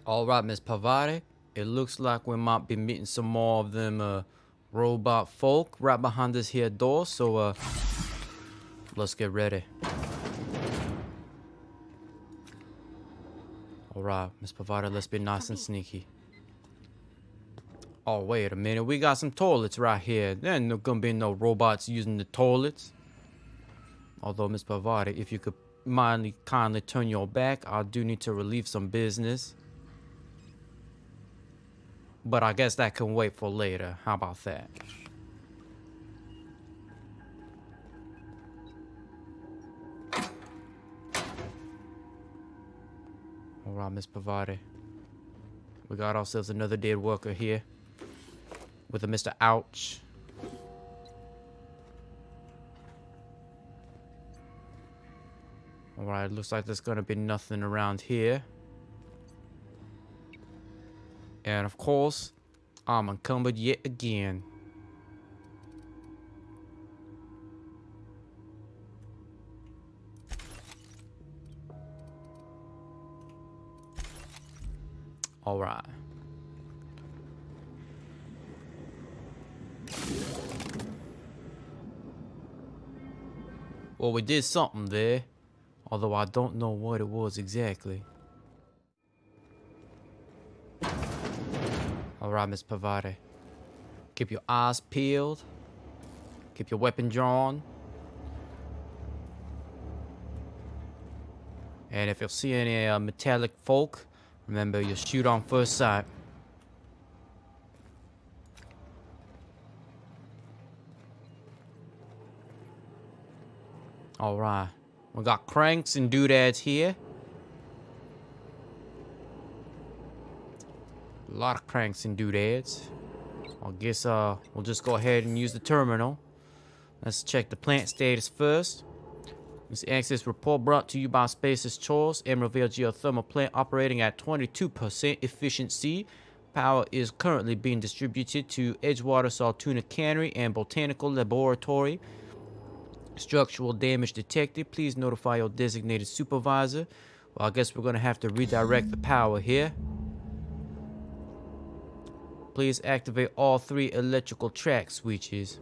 Alright, Miss Parvati. It looks like we might be meeting some more of them robot folk right behind this here door, so let's get ready. Alright, Miss Parvati, let's be nice and sneaky. Oh, wait a minute, we got some toilets right here. There ain't gonna be no robots using the toilets. Although, Miss Parvati, if you could kindly turn your back, I do need to relieve some business. But I guess that can wait for later. How about that? Alright, Miss Parvati. We got ourselves another dead worker here. With a Mr. Ouch. Alright, looks like there's gonna be nothing around here. And of course, I'm encumbered yet again. Alright. Well, we did something there. Although I don't know what it was exactly. Alright, Miss Parvati. Keep your eyes peeled. Keep your weapon drawn. And if you see any metallic folk, remember you shoot on first sight. Alright. We got cranks and doodads here. A lot of cranks and doodads. I guess we'll just go ahead and use the terminal. Let's check the plant status first. This access report brought to you by Space's Choice. Emeraldville Geothermal Plant operating at 22% efficiency. Power is currently being distributed to Edgewater Saltuna Cannery and Botanical Laboratory. Structural damage detected. Please notify your designated supervisor. Well, I guess we're going to have to redirect the power here. Please activate all 3 electrical track switches.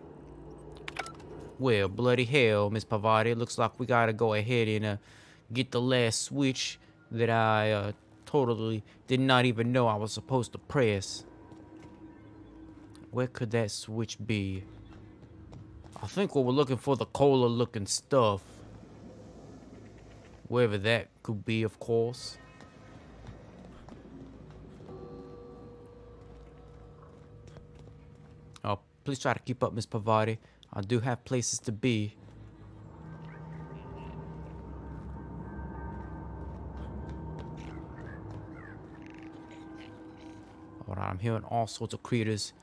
Well, bloody hell, Miss Parvati. Looks like we gotta go ahead and get the last switch that I totally did not even know I was supposed to press. Where could that switch be? I think we were looking for the cola looking stuff. Wherever that could be, of course. Oh, please try to keep up, Miss Parvati. I do have places to be. Alright, I'm hearing all sorts of critters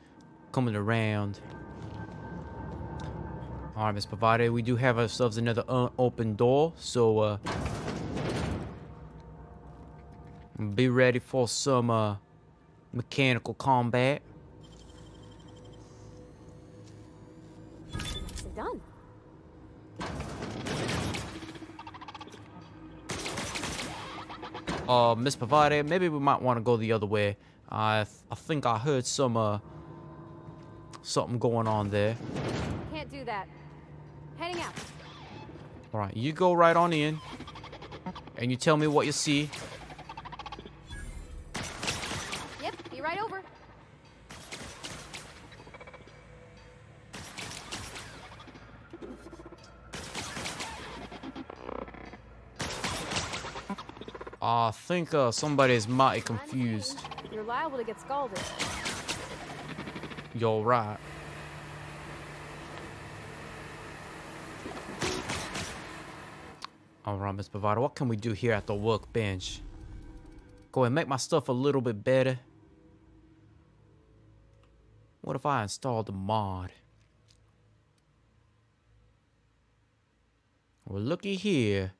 coming around. Alright, Miss Parvati, we do have ourselves another unopened door, so be ready for some mechanical combat. Done. Miss Parvati, maybe we might want to go the other way. I think I heard some something going on there. Can't do that. Heading out. All right, you go right on in, and you tell me what you see. Yep, be right over. I think somebody's mighty confused. You're liable to get scalded. You're right. Alright, Miss Parvati, what can we do here at the workbench? Go and make my stuff a little bit better. What if I installed a mod? Well, looky here.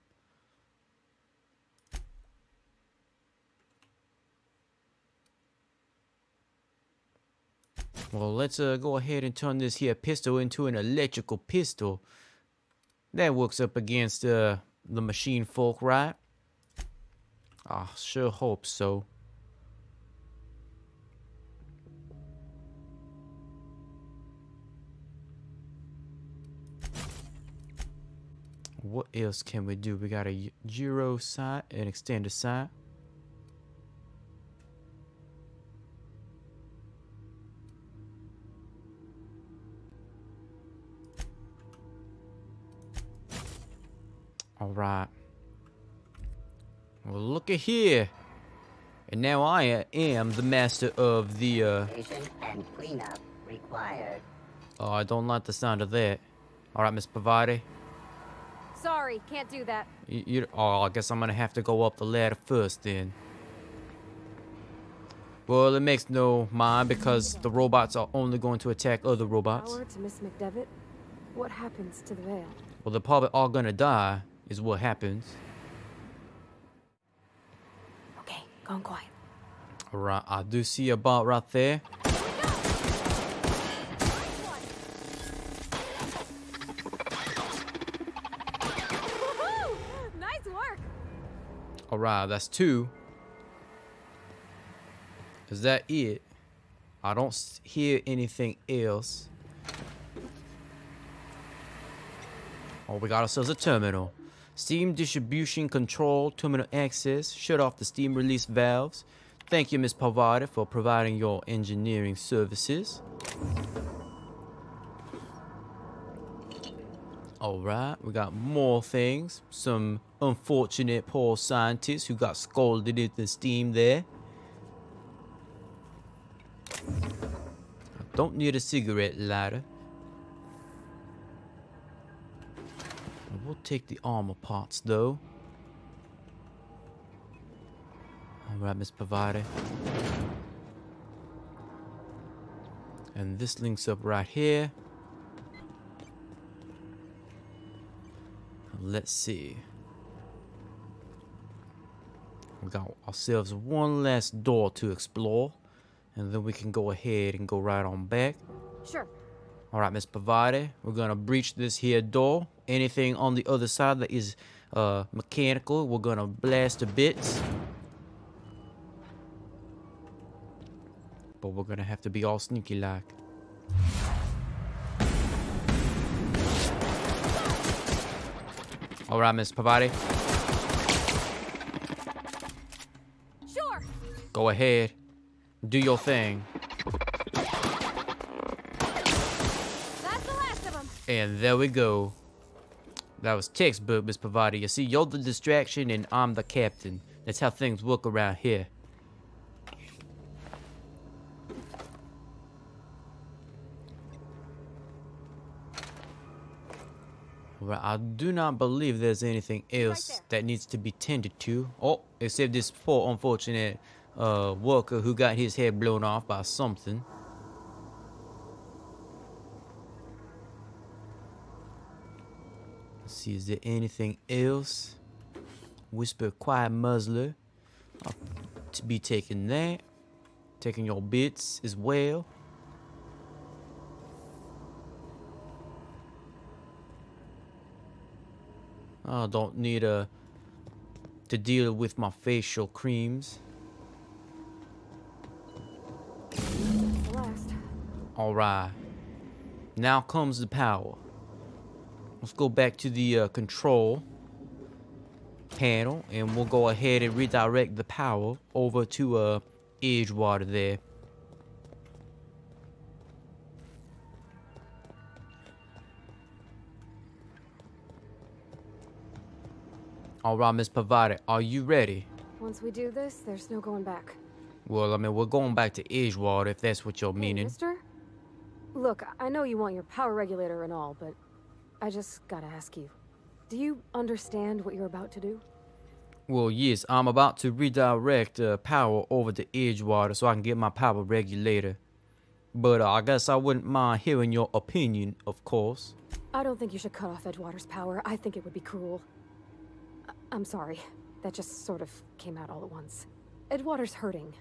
Well, let's go ahead and turn this here pistol into an electrical pistol. That works up against the machine folk, right? I sure hope so. What else can we do? We got a gyro sight, an extended sight. All right. Well, look at here. And now I am the master of the, And cleanup required. Oh, I don't like the sound of that. Alright, Miss Parvati. Sorry, can't do that. Oh, I guess I'm gonna have to go up the ladder first then. Well, it makes no mind because the robots are only going to attack other robots. Power to Miss McDevitt. What happens to the veil? Well, they're probably all gonna die, is what happens. Okay, going quiet. Alright, I do see a bot right there. Nice work. Alright, that's 2. Is that it? I don't hear anything else. Oh, we got ourselves a terminal. Steam distribution control, terminal access. Shut off the steam release valves. Thank you, Miss Parvati, for providing your engineering services. Alright, we got more things. Some unfortunate poor scientists who got scalded in the steam there. I don't need a cigarette lighter. We'll take the armor parts though. Alright, Miss Parvati. And this links up right here. Let's see. We got ourselves one last door to explore. And then we can go ahead and go right on back. Sure. Alright, Miss Parvati. We're gonna breach this here door. Anything on the other side that is mechanical, we're gonna blast to bits. But we're gonna have to be all sneaky like. Alright, Miss Parvati. Sure. Go ahead. Do your thing. That's the last of them. And there we go. That was textbook, Miss Parvati. You see, you're the distraction and I'm the captain. That's how things work around here. Well, I do not believe there's anything else that needs to be tended to. Oh, except this poor unfortunate worker who got his head blown off by something. Let's see, is there anything else? Whisper, quiet muzzler. I'll be taking that. Taking your bits as well. I don't need to deal with my facial creams. Alright. Now comes the power. Let's go back to the control panel and we'll go ahead and redirect the power over to Edgewater there. Alright, Miss Parvati, are you ready? Once we do this, there's no going back. Well, I mean, we're going back to Edgewater if that's what you're meaning. Mister? Look, I know you want your power regulator and all, but I just gotta ask you. Do you understand what you're about to do? Well, yes, I'm about to redirect power over to Edgewater so I can get my power regulator. But I guess I wouldn't mind hearing your opinion, of course. I don't think you should cut off Edgewater's power. I think it would be cruel. I'm sorry. That just sort of came out all at once. Edgewater's hurting.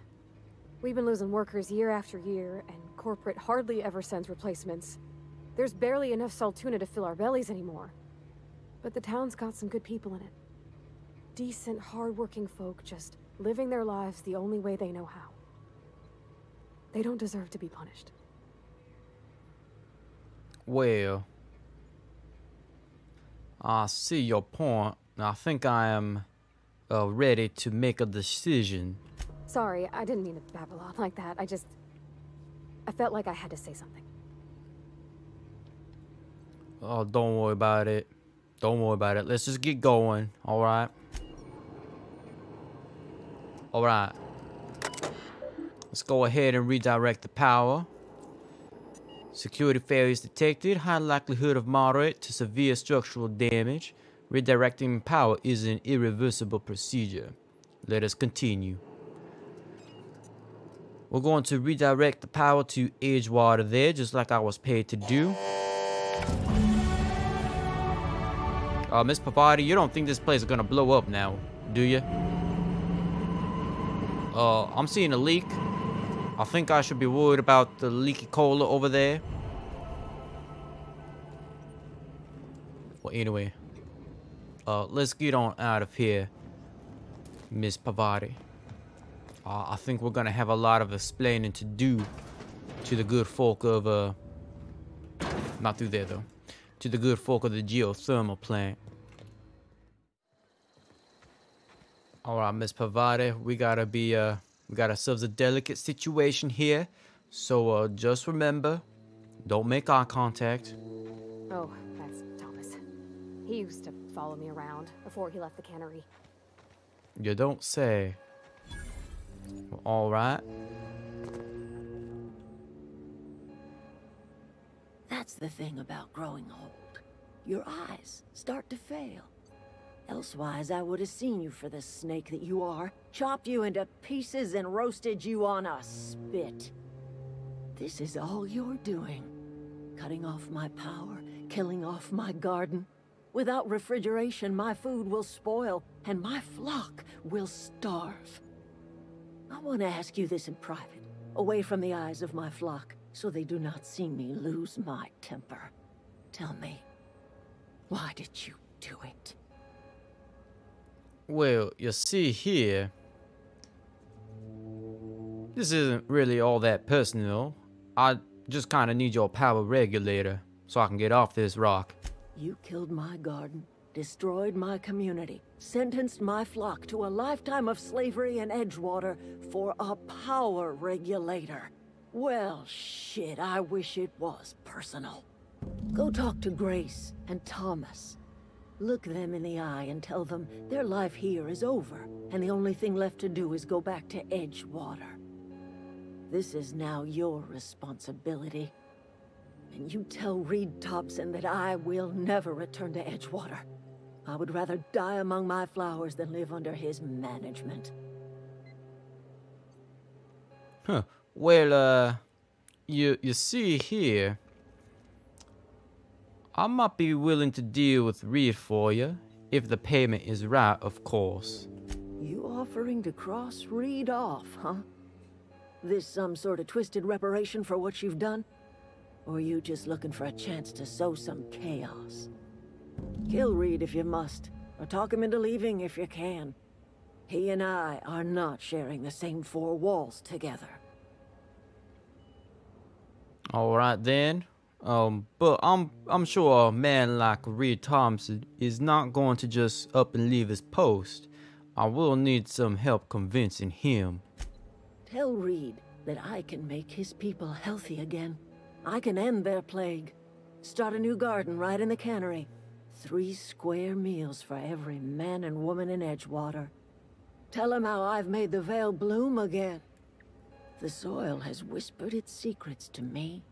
We've been losing workers year after year, and corporate hardly ever sends replacements. There's barely enough Saltuna to fill our bellies anymore. But the town's got some good people in it. Decent, hard-working folk just living their lives the only way they know how. They don't deserve to be punished. Well, I see your point. I think I am ready to make a decision. Sorry, I didn't mean to babble on like that. I felt like I had to say something. Oh, don't worry about it. Don't worry about it. Let's just get going, alright? Alright. Let's go ahead and redirect the power. Security failures detected. High likelihood of moderate to severe structural damage. Redirecting power is an irreversible procedure. Let us continue. We're going to redirect the power to Edgewater there, just like I was paid to do. Miss Parvati, you don't think this place is gonna blow up now, do you? I'm seeing a leak. I think I should be worried about the leaky cola over there. Well, anyway. Let's get on out of here, Miss Parvati. I think we're gonna have a lot of explaining to do to the good folk of, not through there though. To the good folk of the Geothermal Plant. Alright, Miss Parvati, we got ourselves a delicate situation here. So, just remember, don't make eye contact. Oh, that's Thomas. He used to follow me around before he left the cannery. You don't say. Alright. That's the thing about growing old. Your eyes start to fail. Elsewise, I would have seen you for the snake that you are, chopped you into pieces and roasted you on a spit. This is all you're doing. Cutting off my power, killing off my garden. Without refrigeration, my food will spoil, and my flock will starve. I want to ask you this in private, away from the eyes of my flock, so they do not see me lose my temper. Tell me, why did you do it? Well, you see here, this isn't really all that personal. I just kind of need your power regulator so I can get off this rock. You killed my garden, destroyed my community, sentenced my flock to a lifetime of slavery in Edgewater for a power regulator. Well, shit, I wish it was personal. Go talk to Grace and Thomas. Look them in the eye and tell them their life here is over, and the only thing left to do is go back to Edgewater. This is now your responsibility. And you tell Reed Thompson that I will never return to Edgewater. I would rather die among my flowers than live under his management. Huh. Well, you see here, I might be willing to deal with Reed for you, if the payment is right, of course. You offering to cross Reed off, huh? This some sort of twisted reparation for what you've done? Or you just looking for a chance to sow some chaos? Kill Reed if you must, or talk him into leaving if you can. He and I are not sharing the same four walls together. Alright then. But I'm sure a man like Reed Thompson is not going to just up and leave his post. I will need some help convincing him. Tell Reed that I can make his people healthy again. I can end their plague. Start a new garden right in the cannery. 3 square meals for every man and woman in Edgewater. Tell him how I've made the Vale bloom again. The soil has whispered its secrets to me,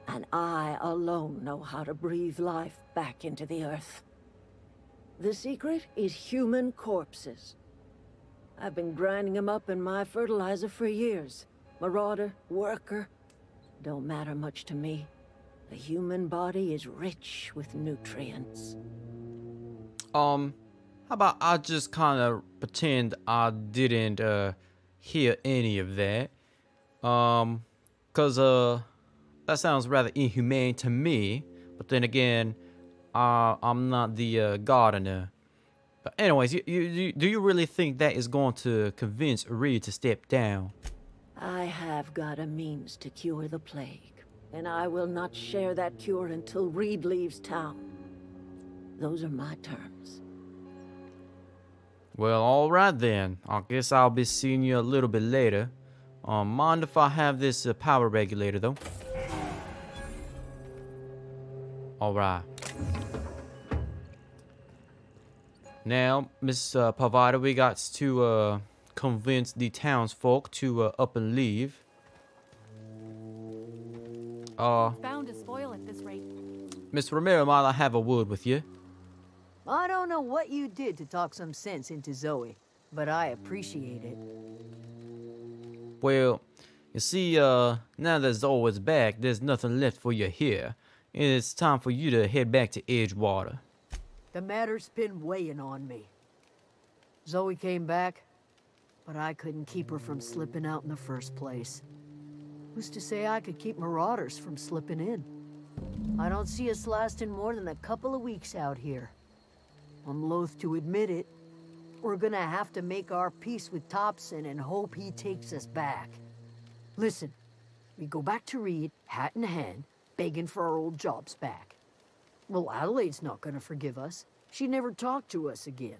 and I alone know how to breathe life back into the earth. The secret is human corpses. I've been grinding them up in my fertilizer for years. Marauder, worker, don't matter much to me. The human body is rich with nutrients. How about I just kind of pretend I didn't hear any of that? Cause that sounds rather inhumane to me. But then again, I'm not the gardener. But anyways, do you really think that is going to convince Reed to step down? I have got a means to cure the plague, and I will not share that cure until Reed leaves town. Those are my terms. Well, alright then. I guess I'll be seeing you a little bit later. Mind if I have this power regulator though? Alright. Now, Miss Parvati, we got to convince the townsfolk to up and leave. Bound to spoil at this rate. Miss Romero, might I have a word with you? I don't know what you did to talk some sense into Zoe, but I appreciate it. Well, you see, now that Zoe's back, there's nothing left for you here. It's time for you to head back to Edgewater. The matter's been weighing on me. Zoe came back, but I couldn't keep her from slipping out in the first place. Who's to say I could keep marauders from slipping in? I don't see us lasting more than a couple of weeks out here. I'm loath to admit it. We're gonna have to make our peace with Thompson and hope he takes us back. Listen, we go back to Reed, hat in hand, begging for our old jobs back. Well, Adelaide's not gonna forgive us. She never talked to us again.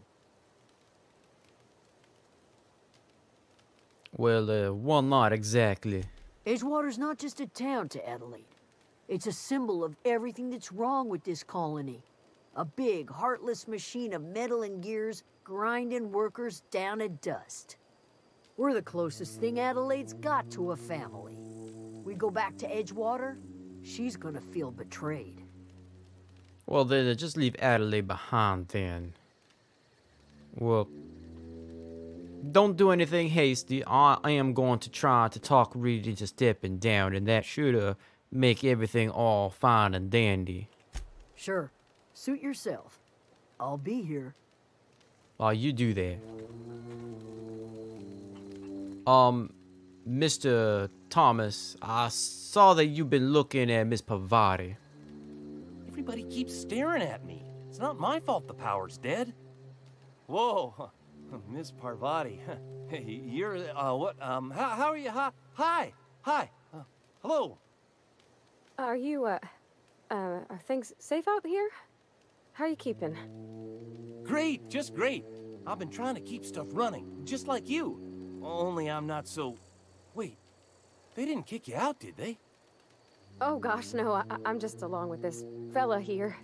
Well, well, not exactly. Edgewater's not just a town to Adelaide. It's a symbol of everything that's wrong with this colony. A big, heartless machine of metal and gears grinding workers down to dust. We're the closest thing Adelaide's got to a family. We go back to Edgewater, she's gonna feel betrayed. Well, then just leave Adelaide behind then. Well, don't do anything hasty. I am going to try to talk Reed into stepping down, and that should make everything all fine and dandy. Sure, suit yourself. I'll be here. While you do that. Mr. Thomas, I saw that you've been looking at Miss Parvati. Everybody keeps staring at me. It's not my fault the power's dead. Whoa, Miss Parvati. Hey, you're, what, how are you? Hi, hello. Are you, are things safe out here? How are you keeping? Great, just great. I've been trying to keep stuff running, just like you. Only I'm not so... Wait, they didn't kick you out, did they? Oh gosh, no, I'm just along with this fella here.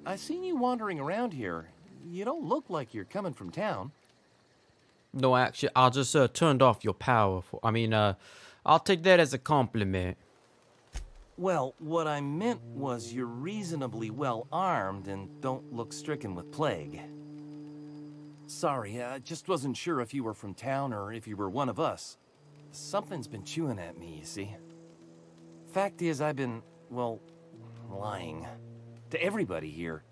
I seen you wandering around here. You don't look like you're coming from town. No, actually, I just turned off your power. I'll take that as a compliment. Well, what I meant was you're reasonably well armed and don't look stricken with plague. Sorry, I just wasn't sure if you were from town or if you were one of us. Something's been chewing at me, you see. Fact is, I've been, well, lying. To everybody here.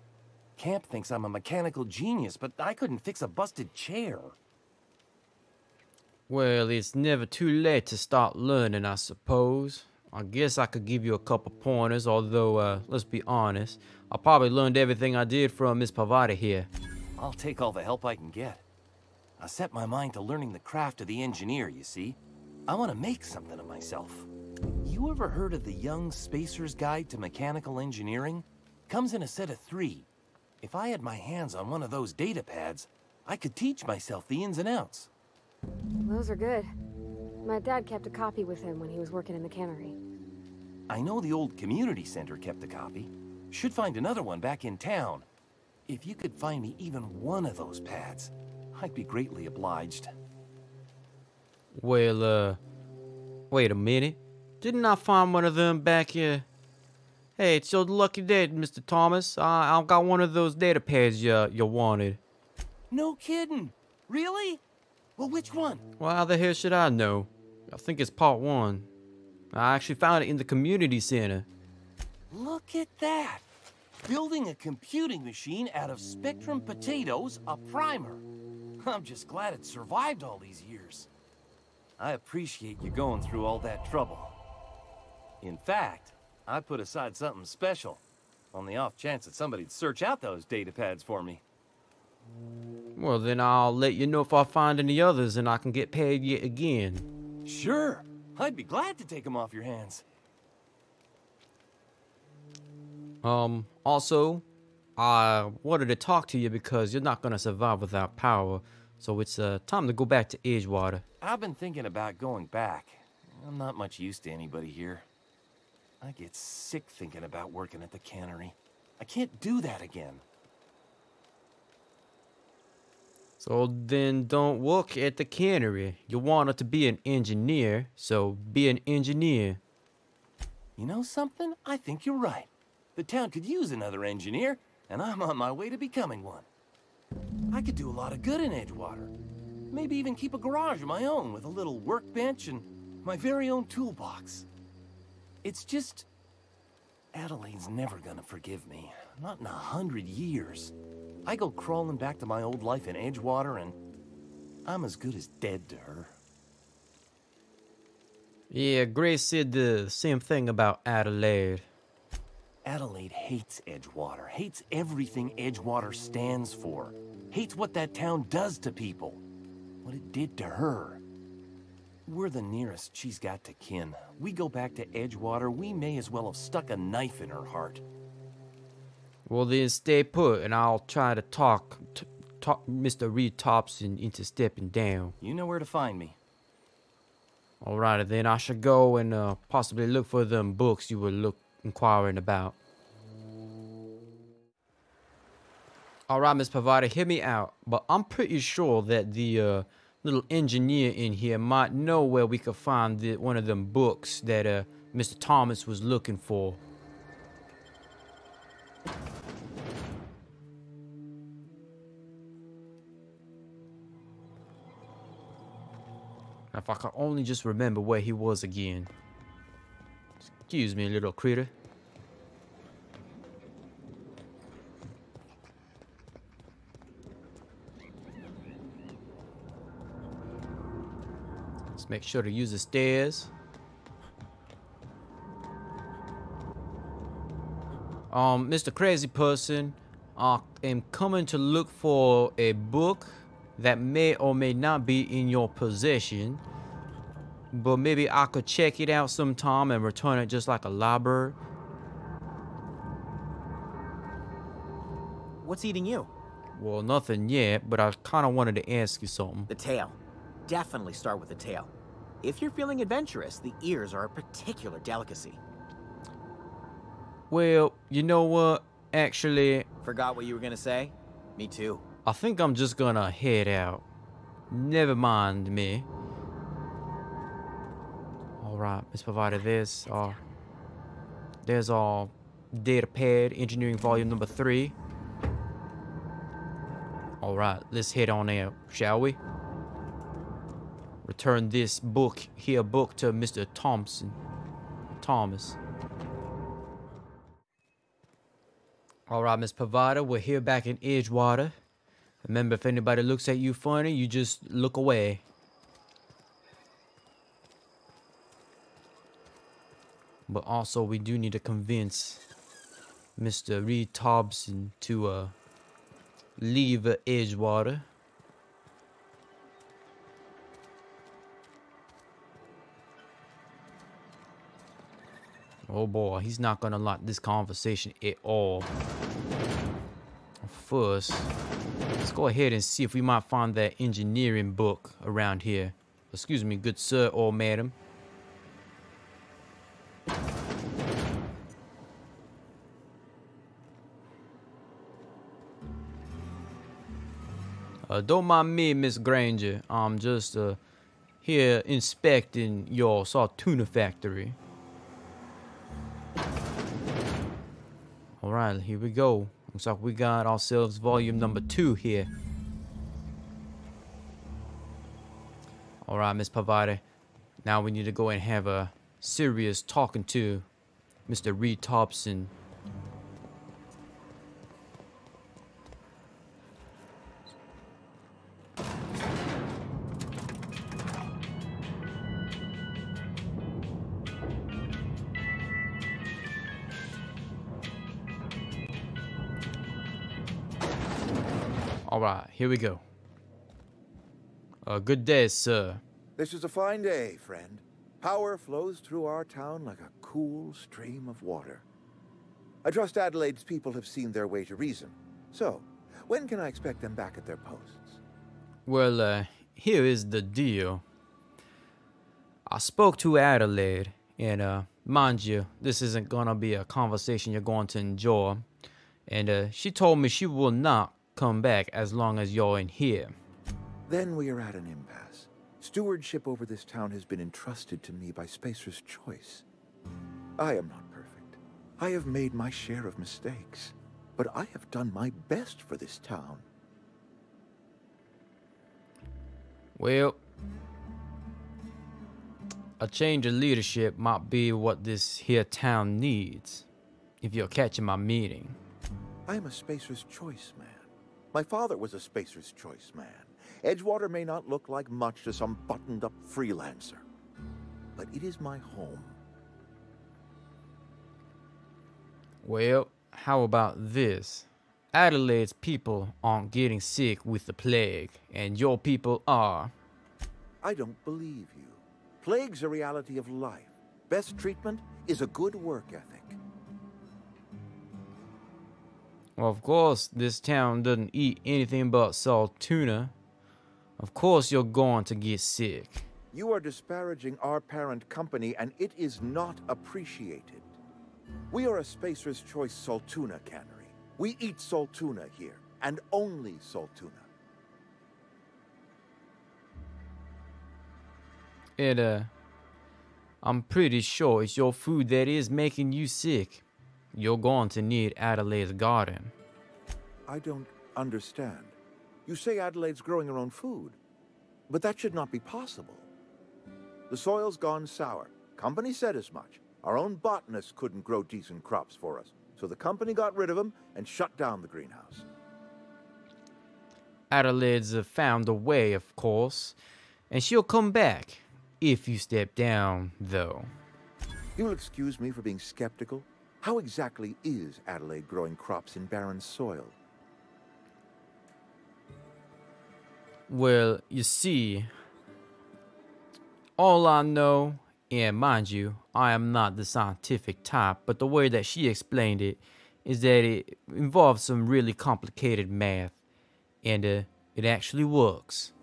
Camp thinks I'm a mechanical genius, but I couldn't fix a busted chair. Well, it's never too late to start learning, I suppose. I guess I could give you a couple pointers, although, let's be honest, I probably learned everything I did from Miss Parvati here. I'll take all the help I can get. I set my mind to learning the craft of the engineer, you see. I want to make something of myself. You ever heard of the Young Spacer's Guide to Mechanical Engineering? Comes in a set of 3. If I had my hands on one of those data pads, I could teach myself the ins and outs. Those are good. My dad kept a copy with him when he was working in the cannery. I know the old community center kept a copy. Should find another one back in town. If you could find me even one of those pads, I'd be greatly obliged. Well, wait a minute. Didn't I find one of them back here? Hey, it's your lucky day, Mr. Thomas. I've got one of those data pads you wanted. No kidding. Really? Well, which one? Well, how the hell should I know? I think it's part 1. I actually found it in the community center. Look at that. Building a computing machine out of Spectrum potatoes, a primer. I'm just glad it survived all these years. I appreciate you going through all that trouble. In fact, I put aside something special on the off chance that somebody'd search out those data pads for me. Well, then I'll let you know if I find any others and I can get paid yet again. Sure. I'd be glad to take them off your hands. Also, I wanted to talk to you because you're not gonna survive without power. So it's time to go back to Edgewater. I've been thinking about going back. I'm not much use to anybody here. I get sick thinking about working at the cannery. I can't do that again. So then don't work at the cannery. You want to be an engineer, so be an engineer. You know something? I think you're right. The town could use another engineer, and I'm on my way to becoming one. I could do a lot of good in Edgewater. Maybe even keep a garage of my own with a little workbench and my very own toolbox. It's just... Adelaide's never gonna forgive me. Not in 100 years. I go crawling back to my old life in Edgewater, and I'm as good as dead to her. Yeah, Grace said the same thing about Adelaide. Adelaide hates Edgewater, hates everything Edgewater stands for, hates what that town does to people, what it did to her. We're the nearest she's got to kin. We go back to Edgewater, we may as well have stuck a knife in her heart. Well, then stay put, and I'll try to talk Mr. Reed Thompson into stepping down. You know where to find me. Alright, then I should go and possibly look for them books you were inquiring about. Alright, Miss Parvati, hear me out. But I'm pretty sure that the little engineer in here might know where we could find one of them books that Mr. Thomas was looking for. If I could only just remember where he was again. Excuse me, little critter. Let's make sure to use the stairs. Mr. Crazy Person, I am coming to look for a book that may or may not be in your possession, but maybe I could check it out sometime and return it just like a library. What's eating you? Well, nothing yet, but I kind of wanted to ask you something. The tail. Definitely start with the tail. If you're feeling adventurous, the ears are a particular delicacy. Well, you know what? Actually, Forgot what you were gonna say? Me too. I think I'm just gonna head out. Never mind me. Alright, let's provide this. There's our data pad, engineering volume number 3. Alright, let's head on out, shall we? Return this book to Mr. Thomas. Alright, Miss Parvati, we're here back in Edgewater. Remember, if anybody looks at you funny, you just look away. But also, we do need to convince Mr. Reed Thompson to leave Edgewater. Oh boy, he's not gonna like this conversation at all. First, let's go ahead and see if we might find that engineering book around here. Excuse me, good sir or madam. Don't mind me, Miss Granger. I'm just here inspecting your tuna factory. Alright, here we go. Looks like we got ourselves volume number 2 here. Alright, Miss Parvati. Now we need to go and have a serious talking to Mr. Reed Thompson. Alright, here we go. Good day, sir. This is a fine day, friend. Power flows through our town like a cool stream of water. I trust Adelaide's people have seen their way to reason. So, when can I expect them back at their posts? Well, here is the deal. I spoke to Adelaide, and mind you, this isn't gonna be a conversation you're going to enjoy. And she told me she will not come back as long as you're in here. Then we are at an impasse. Stewardship over this town has been entrusted to me by Spacer's choice. I am not perfect. I have made my share of mistakes. But I have done my best for this town. Well, a change of leadership might be what this here town needs, if you're catching my meaning. I am a Spacer's choice man. My father was a Spacer's choice man. Edgewater may not look like much to some buttoned-up freelancer, but it is my home. Well, how about this? Adelaide's people aren't getting sick with the plague, and your people are. I don't believe you. Plague's a reality of life. Best treatment is a good work ethic. Well, of course, this town doesn't eat anything but salt tuna. Of course you're going to get sick. You are disparaging our parent company, and it is not appreciated. We are a Spacer's Choice Saltuna cannery. We eat saltuna here, and only saltuna. And, I'm pretty sure it's your food that is making you sick. You're going to need Adelaide's garden. I don't understand. You say Adelaide's growing her own food, but that should not be possible. The soil's gone sour. Company said as much. Our own botanists couldn't grow decent crops for us, so the company got rid of them and shut down the greenhouse. Adelaide's found a way, of course, and she'll come back if you step down, though. You'll excuse me for being skeptical. How exactly is Adelaide growing crops in barren soil? Well, you see, all I know, and mind you, I am not the scientific type, but the way that she explained it is that it involves some really complicated math, and it actually works.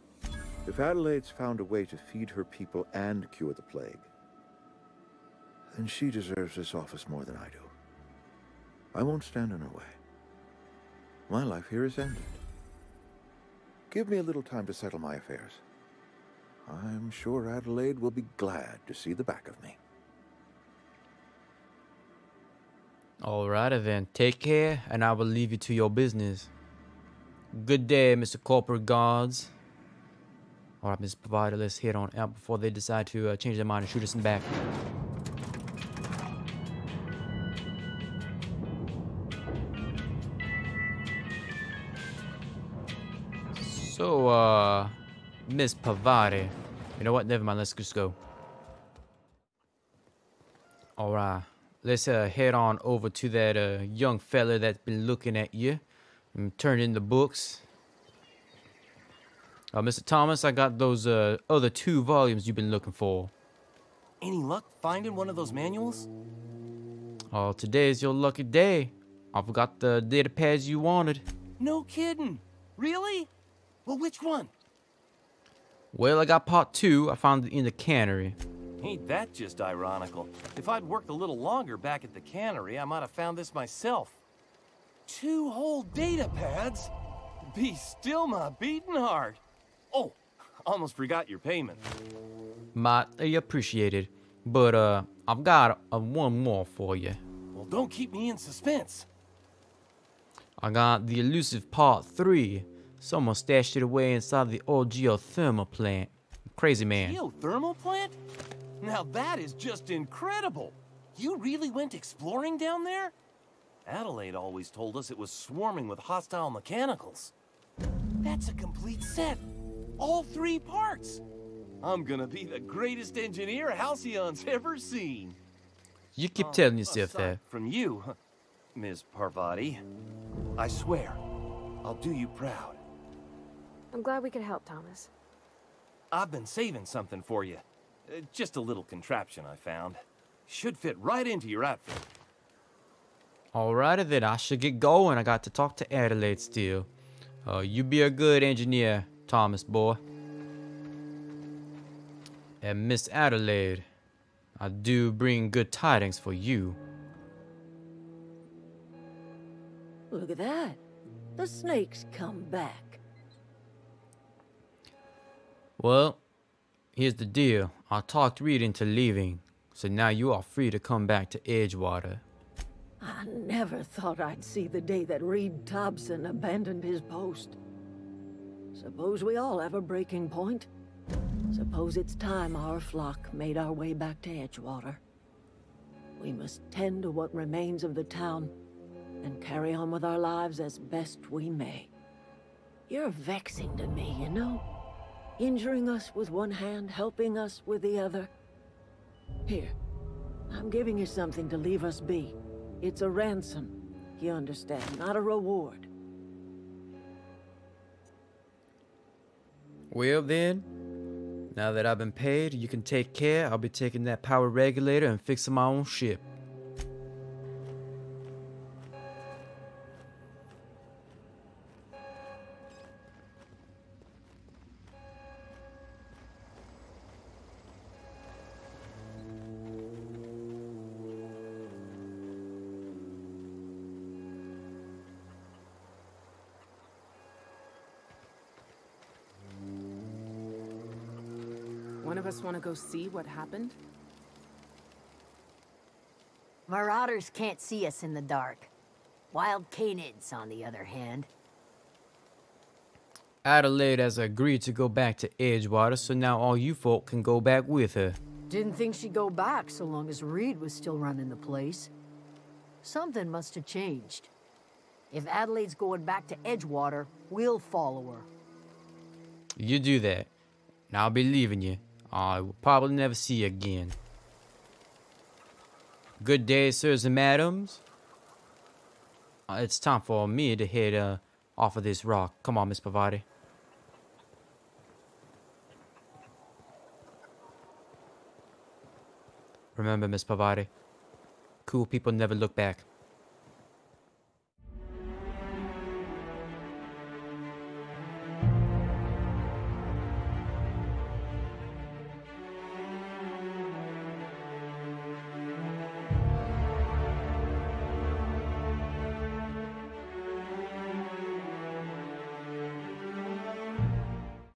If Adelaide's found a way to feed her people and cure the plague, then she deserves this office more than I do. I won't stand in her way. My life here is ended. Give me a little time to settle my affairs. I'm sure Adelaide will be glad to see the back of me. Alrighty then, take care, and I will leave you to your business. Good day, Mr. Corporate Guards. Alright, Mr. Provider, let's head on out before they decide to change their mind and shoot us in the back. So, Miss Parvati. You know what? Never mind. Let's just go. Alright. Let's head on over to that young fella that's been looking at you and turn in the books. Mr. Thomas, I got those other 2 volumes you've been looking for. Any luck finding one of those manuals? Oh, today's your lucky day. I've got the data pads you wanted. No kidding. Really? Well, which one? Well, I got part 2. I found it in the cannery. Ain't that just ironical? If I'd worked a little longer back at the cannery, I might have found this myself. 2 whole data pads? Be still my beating heart. Oh, almost forgot your payment. Might appreciate it. But, I've got one more for you. Well, don't keep me in suspense. I got the elusive part 3. Someone stashed it away inside the old geothermal plant. Crazy man. Geothermal plant? Now that is just incredible. You really went exploring down there? Adelaide always told us it was swarming with hostile mechanicals. That's a complete set. All 3 parts. I'm gonna be the greatest engineer Halcyon's ever seen. You keep telling yourself that. From you, Ms. Parvati, I swear, I'll do you proud. I'm glad we could help, Thomas. I've been saving something for you. Just a little contraption I found. Should fit right into your outfit. Alrighty then, I should get going. I got to talk to Adelaide still. You be a good engineer, Thomas boy. And Miss Adelaide, I do bring good tidings for you. Look at that. The snake's come back. Well, here's the deal. I talked Reed into leaving, so now you are free to come back to Edgewater. I never thought I'd see the day that Reed Thompson abandoned his post. Suppose we all have a breaking point. Suppose it's time our flock made our way back to Edgewater. We must tend to what remains of the town and carry on with our lives as best we may. You're vexing to me, you know? Injuring us with one hand, helping us with the other. Here, I'm giving you something to leave us be. It's a ransom, you understand, not a reward. Well then, now that I've been paid, you can take care. I'll be taking that power regulator and fixing my own ship. One of us want to go see what happened? Marauders can't see us in the dark. Wild canids, on the other hand. Adelaide has agreed to go back to Edgewater, so now all you folk can go back with her. Didn't think she'd go back so long as Reed was still running the place. Something must have changed. If Adelaide's going back to Edgewater, we'll follow her. You do that, and I'll be leaving you. I will probably never see you again. Good day, sirs and madams. It's time for me to head off of this rock. Come on, Miss Parvati. Remember, Miss Parvati, cool people never look back.